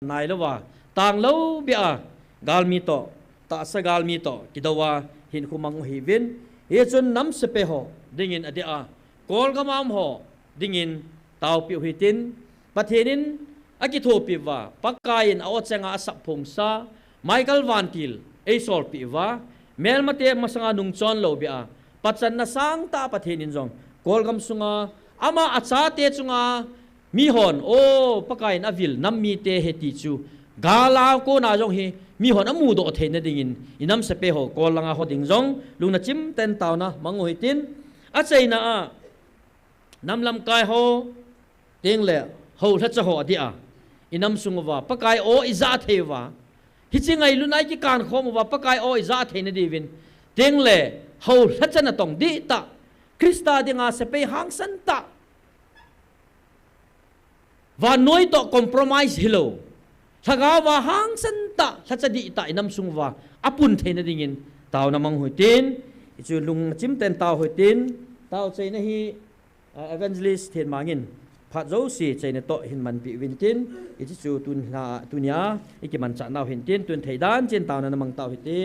nai lawa tang lo bia galmi to ta sa galmi to kidawa hin khumang hivin he chun nam sepe ho dingin adia kol gamam ho dingin tau pi hitin pathenin akitho piwa pakain aw chenga asap phungsa Michael Vantil Asol piwa mel mate masanga nung chon lo bia pachan na sang ta pathenin jong kolgam sunga ama acha te chunga mi hon o pakain avil nam mi te heti chu gala ko na jong hi mi hon amu do the na dingin inam sepe ho kol langa ho ding jong lungna chim ten tauna mangu hitin a chaina a namlam kai ho teng le ho thacha ho adia inam sungwa pakai o iza thewa hichingai lunai ki kan khomwa pakai o iza theina divin teng le ho thacha na tong di ta krista dinga sepe hang san ta và nói to compromise hello thaga wa hang san ta thacha di ta inam sungwa apun theina dingin taw namang hoitin chu lung chim ten taw hoitin taw chaina hi evangelist then mangin phat zo si chaina to hin man pi wintin ichi chu tun na tunya iki man cha naw hin tin tun theidan chen taw na namang taw hiti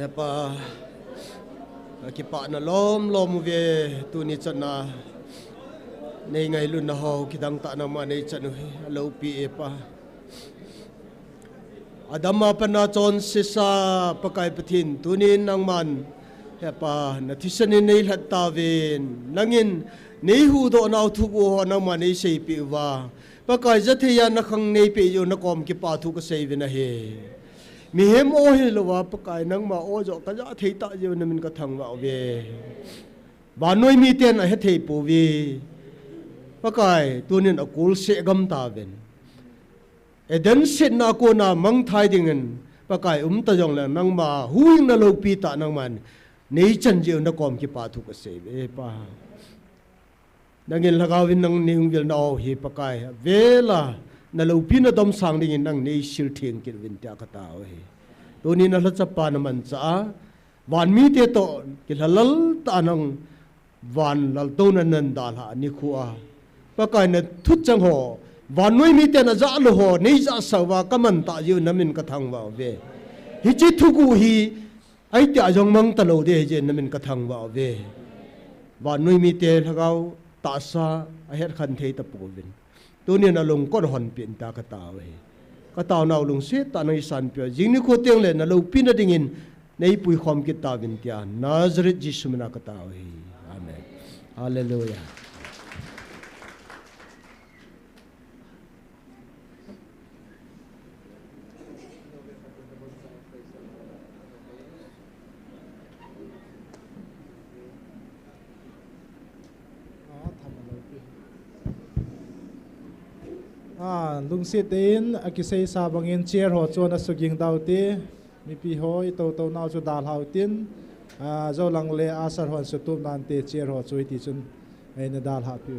pa kipa na lom ve tu ni chana nei ngai lun na ho kidang ta na ma nei chanu lo pi e pa adama pana chon sisa pakai pathin tunin nang man pa na thisani nei hlat ta ven nangin nei hu do nau thu bo nang ma nei sei pi wa pakai jathia na khang nei pe yo na kom ki pa thu ka sei ve na he mi hem o he lo wa pakai nang ma o jo ka ja thei ta yo na min ka thang wa ve ba noi mi ten a he thei pu vi pakai tunin akul se gam ta ven eden sit na ko na mang thai dingen pakai ta jong la nang ma huing na lo pi ta nang man nei chan je na kom ki pa thu ka sei ve pa nangin lagawin nang ning vil na hi pakai vela na lo pi na dom sang ding nang nei sil thing ki win ta ka ta he tunin na la chapa na man cha wan mi te to ki halal ta nang wan lal to na nan dal ha ni khuwa pakai na thut chang ho wan noi mi te na za lo ho nei za sa wa ka man ta yu namin ka thang wa ve hi chi thu gu hi ai ta jong mang ta lo de je namin ka thang wa ve wan noi mi te lagaw ta sa a het khan thei ta pu vin tunin na long ko hon pin ta ka ta we ka ta naw lung se ta nai san pyo jing ni kho teng le na lo pin na dingin nei pui khom ki ta vin tia Nazareth Jesus na ka ta we amen hallelujah lung sit in akisei sabangin chair ho chona suging dauti mi pi hoi to nau chu dal hautin zo lang le asar hon sutum nan te chair ho chui ti chun ei na dal ha pi